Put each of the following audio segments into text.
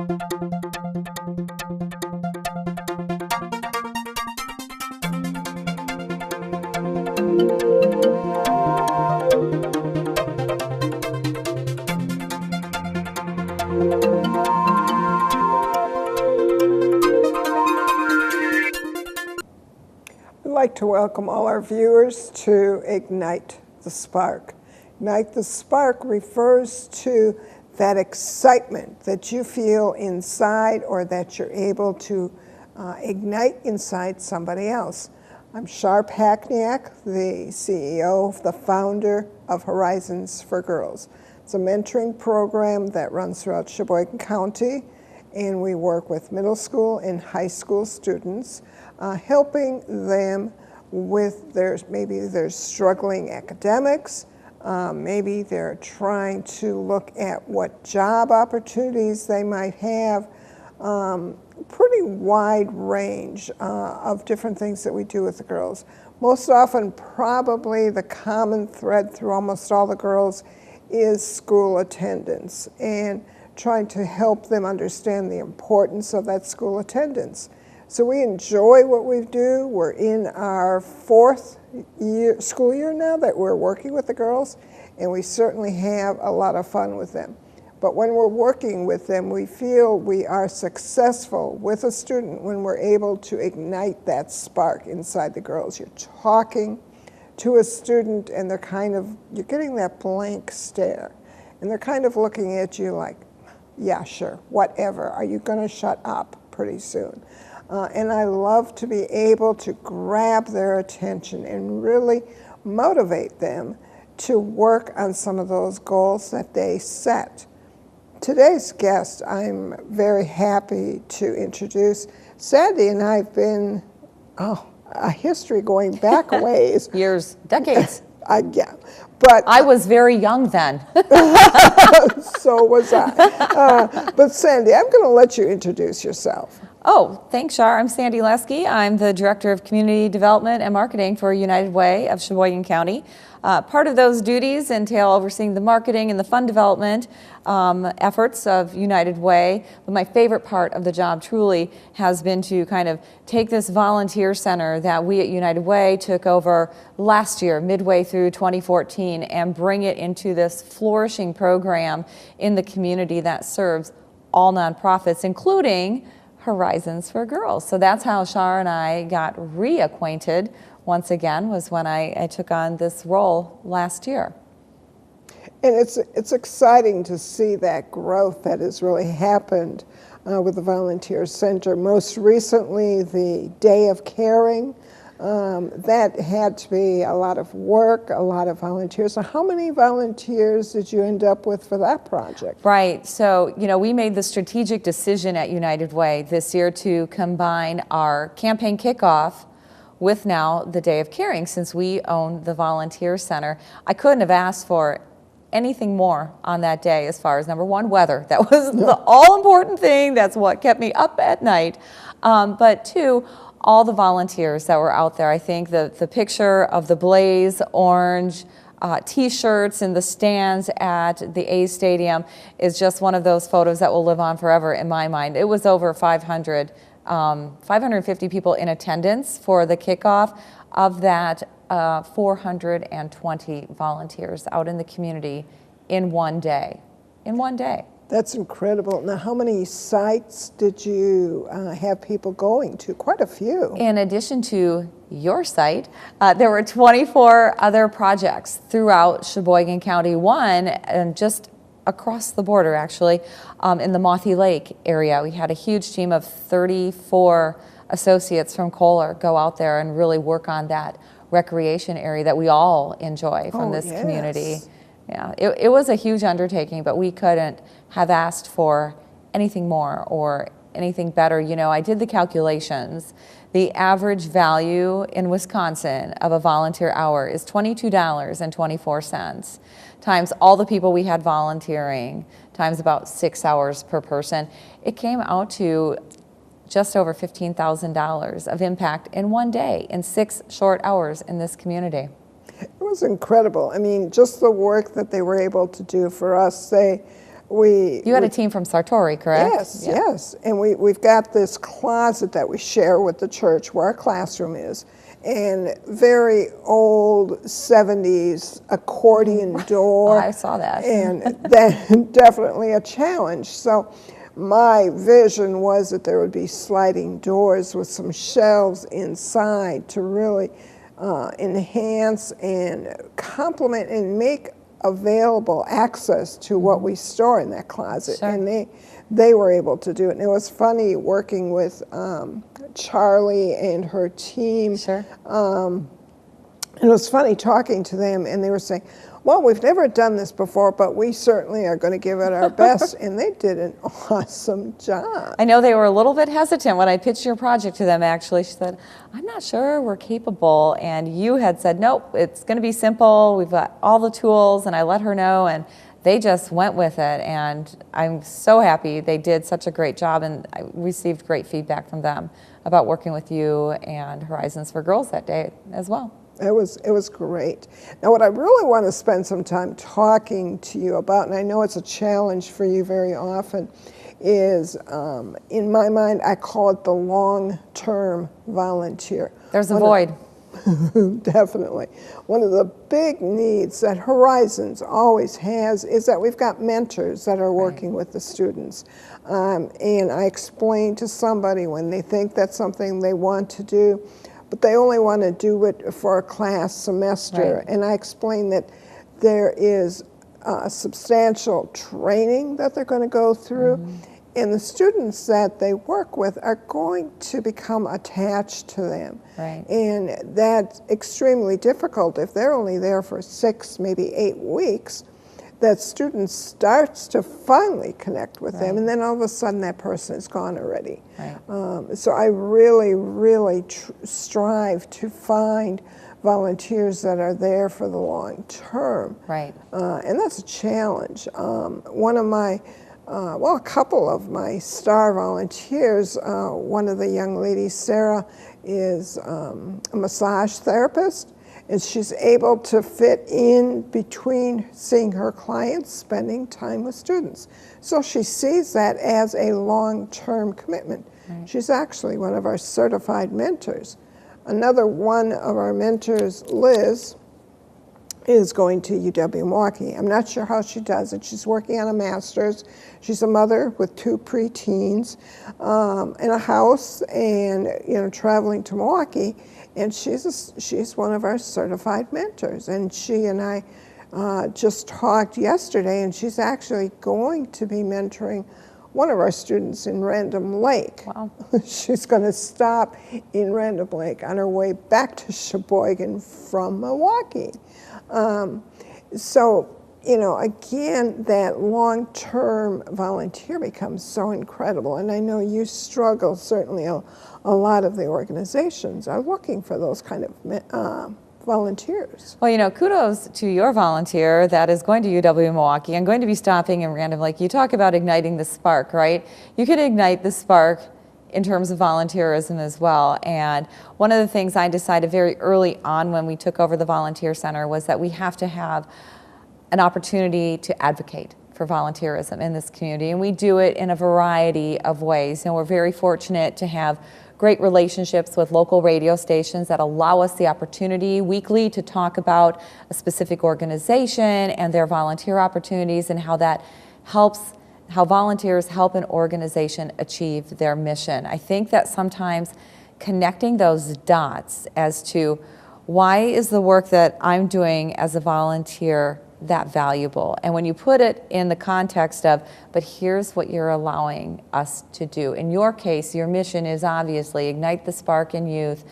I'd like to welcome all our viewers to Ignite the Spark. Ignite the Spark refers to that excitement that you feel inside or that you're able to ignite inside somebody else. I'm Sharp Hackniak, the CEO, the founder of Horizons for Girls. It's a mentoring program that runs throughout Sheboygan County, and we work with middle school and high school students, helping them with maybe they're struggling academics, maybe they're trying to look at what job opportunities they might have. Pretty wide range of different things that we do with the girls. Most often, probably the common thread through almost all the girls is school attendance and trying to help them understand the importance of that school attendance. So we enjoy what we do. We're in our fourth school year now that we're working with the girls, and we certainly have a lot of fun with them. But when we're working with them, we feel we are successful with a student when we're able to ignite that spark inside the girls. You're talking to a student and you're getting that blank stare. And they're kind of looking at you like, yeah, sure, whatever. Are you going to shut up pretty soon? And I love to be able to grab their attention and really motivate them to work on some of those goals that they set. Today's guest, I'm very happy to introduce. Sandy and I have been, a history going back a ways. Years, decades. Yeah, but I was very young then. So was I. But Sandy, I'm going to let you introduce yourself. Oh, thanks, Shar. I'm Sandy Lesky. I'm the Director of Community Development and Marketing for United Way of Sheboygan County. Part of those duties entail overseeing the marketing and the fund development efforts of United Way. But my favorite part of the job truly has been to kind of take this volunteer center that we at United Way took over last year, midway through 2014, and bring it into this flourishing program in the community that serves all nonprofits, including Horizons for Girls. So that's how Shar and I got reacquainted once again, was when I took on this role last year. And it's exciting to see that growth that has really happened with the Volunteer Center. Most recently, the Day of Caring, that had to be a lot of work, a lot of volunteers. So how many volunteers did you end up with for that project? Right, so we made the strategic decision at United Way this year to combine our campaign kickoff with now the Day of Caring, since we own the Volunteer Center. I couldn't have asked for anything more on that day as far as, number one, weather. That was the all-important thing. That's what kept me up at night. But two, all the volunteers that were out there. I think the picture of the blaze orange T-shirts in the stands at the A's Stadium is just one of those photos that will live on forever in my mind. It was over 550 people in attendance for the kickoff. Of that, 420 volunteers out in the community in one day. That's incredible. Now, how many sites did you have people going to? Quite a few. In addition to your site, there were 24 other projects throughout Sheboygan County. One, and just across the border, actually, in the Mothie Lake area. We had a huge team of 34 associates from Kohler go out there and really work on that recreation area that we all enjoy from this community. Yeah, it was a huge undertaking, but we couldn't have asked for anything more or anything better. I did the calculations. The average value in Wisconsin of a volunteer hour is $22.24 times all the people we had volunteering times about 6 hours per person. It came out to just over $15,000 of impact in one day, in 6 short hours in this community. It was incredible. I mean, just the work that they were able to do for us. They You had a team from Sartori, correct? Yes, yes. And we've got this closet that we share with the church where our classroom is. And very old 70s accordion door. I saw that. And that definitely a challenge. So my vision was that there would be sliding doors with some shelves inside to really enhance and complement and make available access to what we store in that closet. Sure. And they were able to do it. And it was funny working with Charlie and her team. Sure. It was funny talking to them, and they were saying, well, we've never done this before, but we certainly are going to give it our best. And they did an awesome job. I know they were a little bit hesitant when I pitched your project to them, actually. She said, I'm not sure we're capable. And you had said, nope, it's going to be simple. We've got all the tools. And I let her know, and they just went with it. And I'm so happy they did such a great job. And I received great feedback from them about working with you and Horizons for Girls that day as well. It was great. Now, what I really want to spend some time talking to you about, and I know it's a challenge for you very often, is, in my mind, I call it the long-term volunteer. There's a void. Definitely. One of the big needs that Horizons always has is that we've got mentors that are working with the students. And I explain to somebody when they think that's something they want to do, but they only want to do it for a class semester. Right. And I explain that there is substantial training that they're going to go through. And the students that they work with are going to become attached to them. Right. And that's extremely difficult if they're only there for 6, maybe 8 weeks. That student starts to finally connect with them, and then all of a sudden that person is gone already. Right. So I really, really strive to find volunteers that are there for the long term. Right. And that's a challenge. One of my, a couple of my star volunteers, one of the young ladies, Sarah, is a massage therapist. And she's able to fit in between seeing her clients, spending time with students. So she sees that as a long-term commitment. Right. She's actually one of our certified mentors. Another one of our mentors, Liz, is going to UW-Milwaukee. I'm not sure how she does it. She's working on a master's. She's a mother with 2 preteens in a house, and traveling to Milwaukee. And she's one of our certified mentors. And she and I just talked yesterday, and she's actually going to be mentoring one of our students in Random Lake. Wow. She's going to stop in Random Lake on her way back to Sheboygan from Milwaukee. So, again, that long-term volunteer becomes so incredible. And I know you struggle, certainly a lot of the organizations are looking for those kind of volunteers. Well, kudos to your volunteer that is going to UW-Milwaukee. I'm going to be stopping in Random Lake. You talk about igniting the spark, right? You can ignite the spark in terms of volunteerism as well. And one of the things I decided very early on when we took over the Volunteer Center was that we have to have an opportunity to advocate for volunteerism in this community. And we do it in a variety of ways. We're very fortunate to have great relationships with local radio stations that allow us the opportunity weekly to talk about a specific organization and their volunteer opportunities and how that helps, how volunteers help an organization achieve their mission. I think that sometimes connecting those dots as to why is the work that I'm doing as a volunteer that valuable? And when you put it in the context of, but here's what you're allowing us to do. In your case, your mission is obviously ignite the spark in youth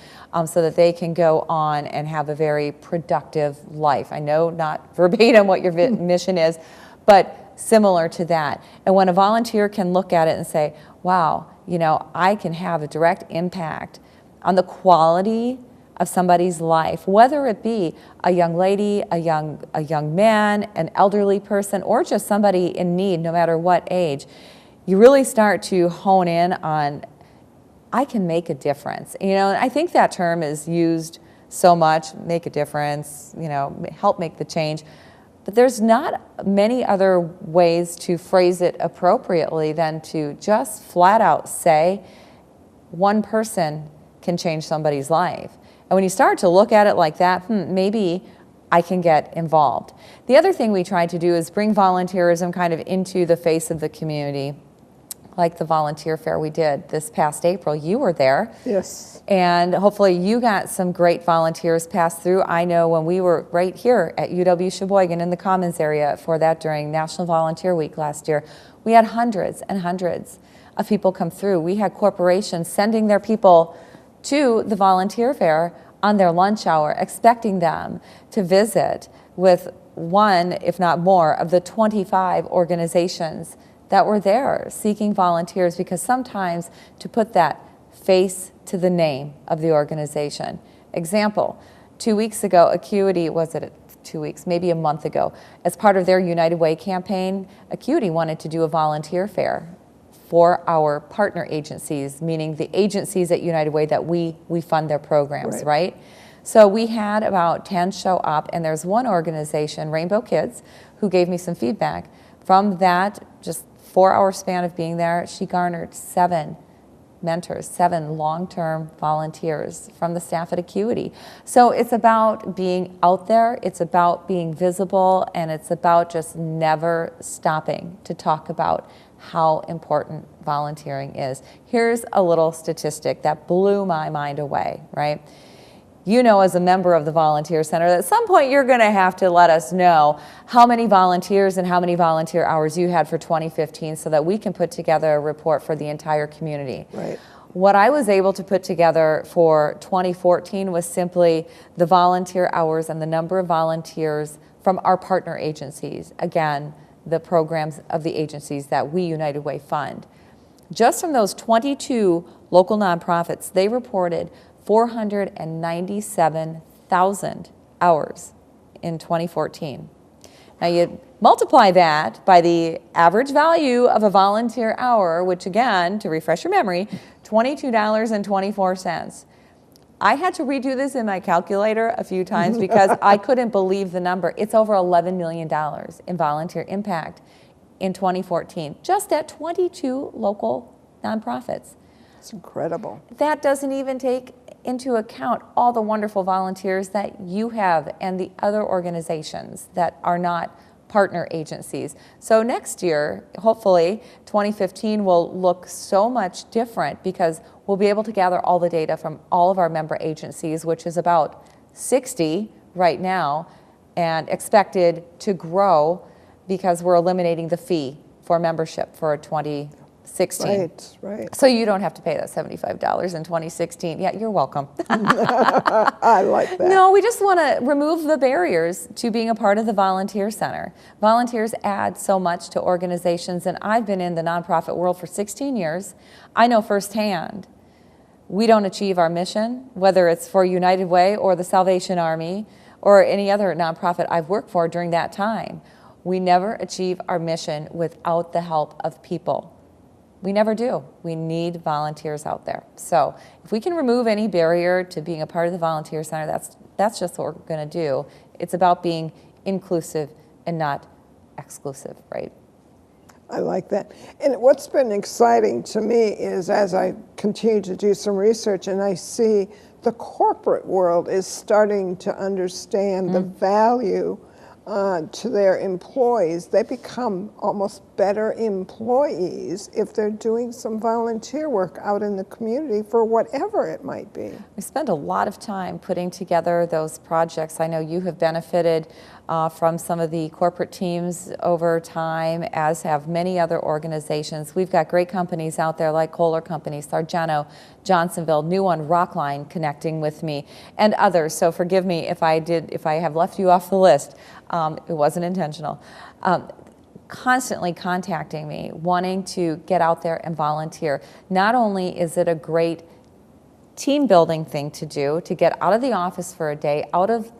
so that they can go on and have a very productive life. I know not verbatim what your mission is, but similar to that. And when a volunteer can look at it and say, wow, I can have a direct impact on the quality of somebody's life, whether it be a young lady, a young man, an elderly person, or just somebody in need, no matter what age, you really start to hone in on, I can make a difference. I think that term is used so much, make a difference, help make the change. But there's not many other ways to phrase it appropriately than to just flat out say, one person can change somebody's life. And when you start to look at it like that, maybe I can get involved. The other thing we try to do is bring volunteerism kind of into the face of the community, like the volunteer fair we did this past April. You were there. Yes. And hopefully you got some great volunteers pass through. I know when we were right here at UW Sheboygan in the Commons area for that during National Volunteer Week last year, we had hundreds and hundreds of people come through. We had corporations sending their people to the volunteer fair on their lunch hour, expecting them to visit with one, if not more, of the 25 organizations that were there seeking volunteers, because sometimes to put that face to the name of the organization. Example, 2 weeks ago, Acuity, was it 2 weeks, maybe a month ago, as part of their United Way campaign, Acuity wanted to do a volunteer fair for our partner agencies, meaning the agencies at United Way that we fund their programs, right? So we had about 10 show up, and there's one organization, Rainbow Kids, who gave me some feedback. From that just 4-hour span of being there, she garnered 7 mentors, 7 long-term volunteers from the staff at Acuity. So it's about being out there, it's about being visible, and it's about just never stopping to talk about how important volunteering is. Here's a little statistic that blew my mind away, right? You know, as a member of the Volunteer Center, that at some point you're going to have to let us know how many volunteers and how many volunteer hours you had for 2015 so that we can put together a report for the entire community. Right. What I was able to put together for 2014 was simply the volunteer hours and the number of volunteers from our partner agencies. Again, the programs of the agencies that we, United Way, fund. Just from those 22 local nonprofits, they reported 497,000 hours in 2014. Now you multiply that by the average value of a volunteer hour, which again, to refresh your memory, $22.24. I had to redo this in my calculator a few times because I couldn't believe the number. It's over $11 million in volunteer impact in 2014, just at 22 local nonprofits. It's incredible. That doesn't even take into account all the wonderful volunteers that you have and the other organizations that are not partner agencies. So next year, hopefully, 2015 will look so much different because we'll be able to gather all the data from all of our member agencies, which is about 60 right now, and expected to grow because we're eliminating the fee for membership for 2016. Right. So you don't have to pay that $75 in 2016. Yeah, you're welcome. I like that. No, we just want to remove the barriers to being a part of the Volunteer Center. Volunteers add so much to organizations, and I've been in the nonprofit world for 16 years. I know firsthand we don't achieve our mission, whether it's for United Way or the Salvation Army or any other nonprofit I've worked for during that time. We never achieve our mission without the help of people. We never do. We need volunteers out there. So if we can remove any barrier to being a part of the Volunteer Center, that's just what we're going to do. It's about being inclusive and not exclusive, right? I like that. And what's been exciting to me is as I continue to do some research and I see the corporate world is starting to understand the value to their employees. They become almost better employees if they're doing some volunteer work out in the community for whatever it might be. We spend a lot of time putting together those projects. I know you have benefited from some of the corporate teams over time, as have many other organizations. We've got great companies out there like Kohler Company, Sargento, Johnsonville, new one, Rockline, connecting with me, and others. So forgive me if I have left you off the list. It wasn't intentional. Constantly contacting me, wanting to get out there and volunteer. Not only is it a great team building thing to do, to get out of the office for a day, out of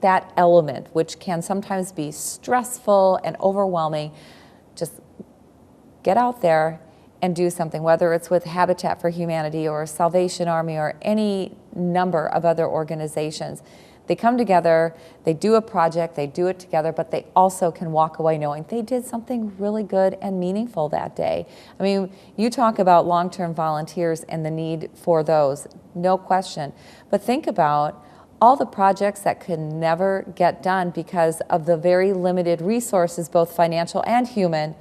that element, which can sometimes be stressful and overwhelming, just get out there and do something, whether it's with Habitat for Humanity or Salvation Army or any number of other organizations. They come together, they do a project, they do it together, but they also can walk away knowing they did something really good and meaningful that day. I mean, you talk about long-term volunteers and the need for those, no question. But think about all the projects that could never get done because of the very limited resources, both financial and human,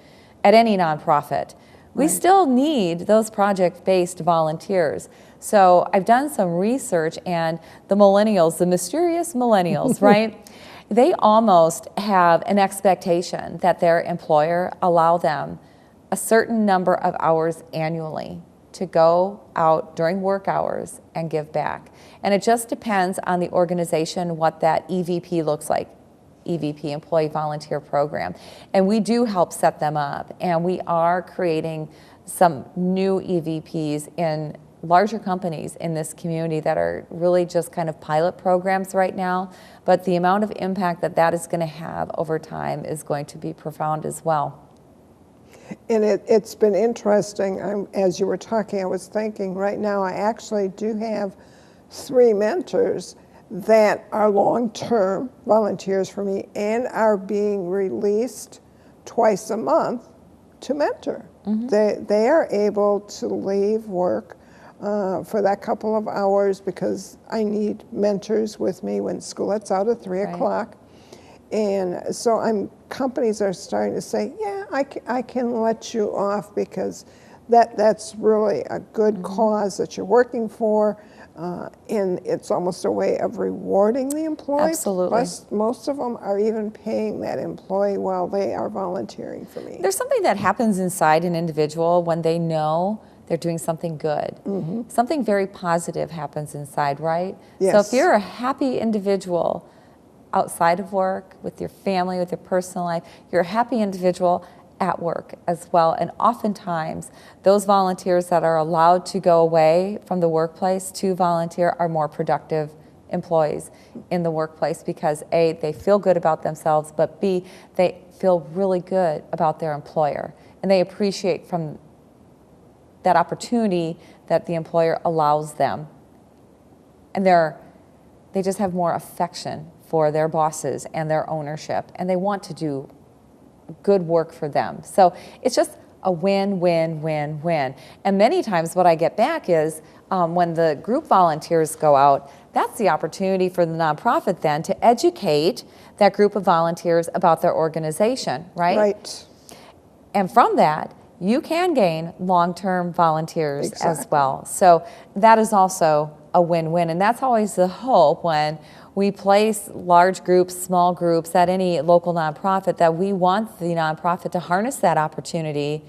at any nonprofit. We still need those project-based volunteers. So I've done some research, and the millennials, the mysterious millennials, right? They almost have an expectation that their employer allow them a certain number of hours annually to go out during work hours and give back. And it just depends on the organization what that EVP looks like. EVP, Employee Volunteer Program. And we do help set them up. And we are creating some new EVPs in larger companies in this community that are really just kind of pilot programs right now. But the amount of impact that that is going to have over time is going to be profound as well. And it's been interesting. As you were talking, I was thinking right now I actually do have 3 mentors that are long-term volunteers for me and are being released twice a month to mentor. They are able to leave work for that couple of hours because I need mentors with me when school lets out at 3 o'clock. And so companies are starting to say, yeah, I can let you off because that's really a good cause that you're working for. And it's almost a way of rewarding the employee. Absolutely. Plus, most of them are even paying that employee while they are volunteering for me. There's something that happens inside an individual when they know they're doing something good. Something very positive happens inside, right? Yes. So if you're a happy individual outside of work, with your family, with your personal life, you're a happy individual at work as well. And oftentimes, those volunteers that are allowed to go away from the workplace to volunteer are more productive employees in the workplace because A, they feel good about themselves, but B, they feel really good about their employer. And they appreciate from that opportunity that the employer allows them. And they just have more affection for their bosses and their ownership, and they want to do good work for them. So it's just a win, win, win, win. And many times what I get back is when the group volunteers go out, that's the opportunity for the nonprofit then to educate that group of volunteers about their organization, right? Right. And from that, you can gain long-term volunteers as well. So that is also a win-win. And that's always the hope when we place large groups, small groups at any local nonprofit, that we want the nonprofit to harness that opportunity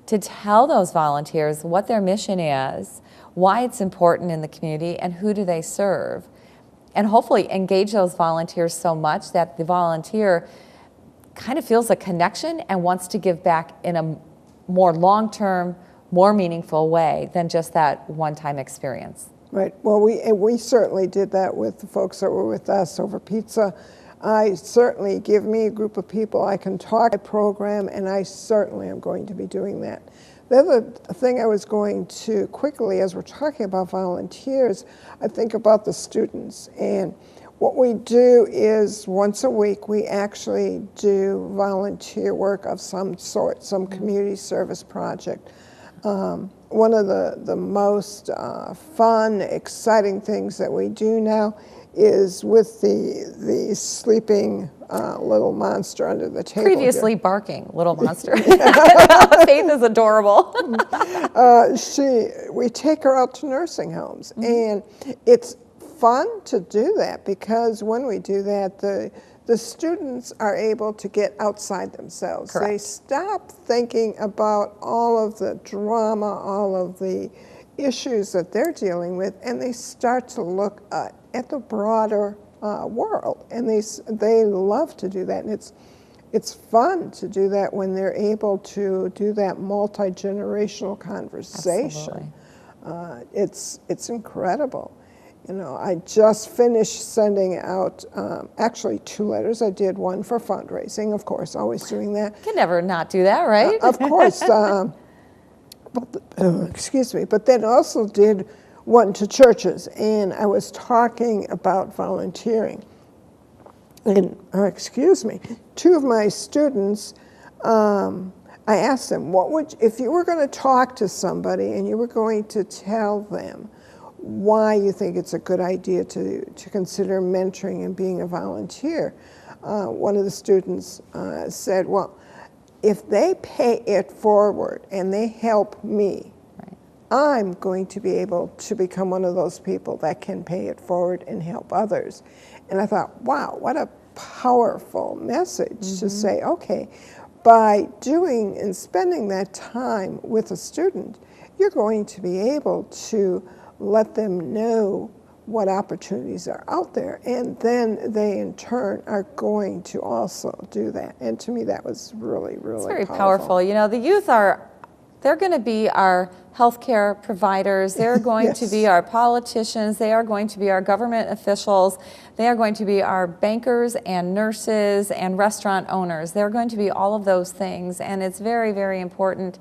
to tell those volunteers what their mission is, why it's important in the community, and who do they serve. And hopefully engage those volunteers so much that the volunteer kind of feels a connection and wants to give back in a more long-term, more meaningful way than just that one-time experience. Right. Well, we certainly did that with the folks that were with us over pizza. I certainly give me a group of people I can talk a program, and I certainly am going to be doing that. The other thing I was going to quickly, as we're talking about volunteers, I think about the students. And what we do is once a week we actually do volunteer work of some sort, some community service project. One of the most fun, exciting things that we do now is with the sleeping little monster under the table. Previously here. Barking little monster. Faith is adorable. We take her out to nursing homes, and it's fun to do that because when we do that, the students are able to get outside themselves. Correct. They stop thinking about all of the drama, all of the issues that they're dealing with, and they start to look at the broader world. And they love to do that, and it's fun to do that when they're able to do that multi-generational conversation. It's incredible. You know, I just finished sending out actually 2 letters. I did one for fundraising, of course, always doing that. Can never not do that, right? Of course. Excuse me. But then also did went to churches, and I was talking about volunteering. And, excuse me, two of my students, I asked them, if you were going to talk to somebody and you were going to tell them why you think it's a good idea to consider mentoring and being a volunteer, one of the students said, well, if they pay it forward and they help me, I'm going to be able to become one of those people that can pay it forward and help others. And I thought, wow, what a powerful message to say, okay, by doing and spending that time with a student, you're going to be able to let them know what opportunities are out there, and then they in turn are going to also do that. And to me, that was really, really It's very powerful. You know, the youth they're going to be our healthcare providers, they're going to be our politicians, they are going to be our government officials, they are going to be our bankers and nurses and restaurant owners. They're going to be all of those things, and it's very, very important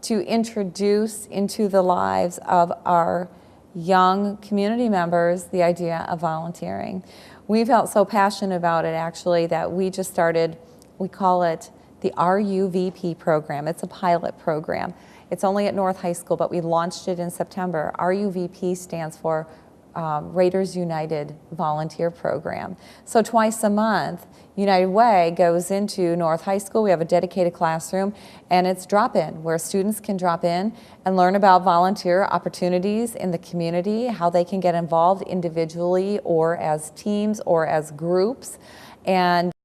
to introduce into the lives of our young community members the idea of volunteering. We felt so passionate about it, actually, that we just started, we call it the RUVP program. It's a pilot program. It's only at North High School, but we launched it in September. RUVP stands for Raiders United Volunteer Program. So twice a month, United Way goes into North High School. We have a dedicated classroom, and it's drop-in, where students can drop in and learn about volunteer opportunities in the community, how they can get involved individually or as teams or as groups. And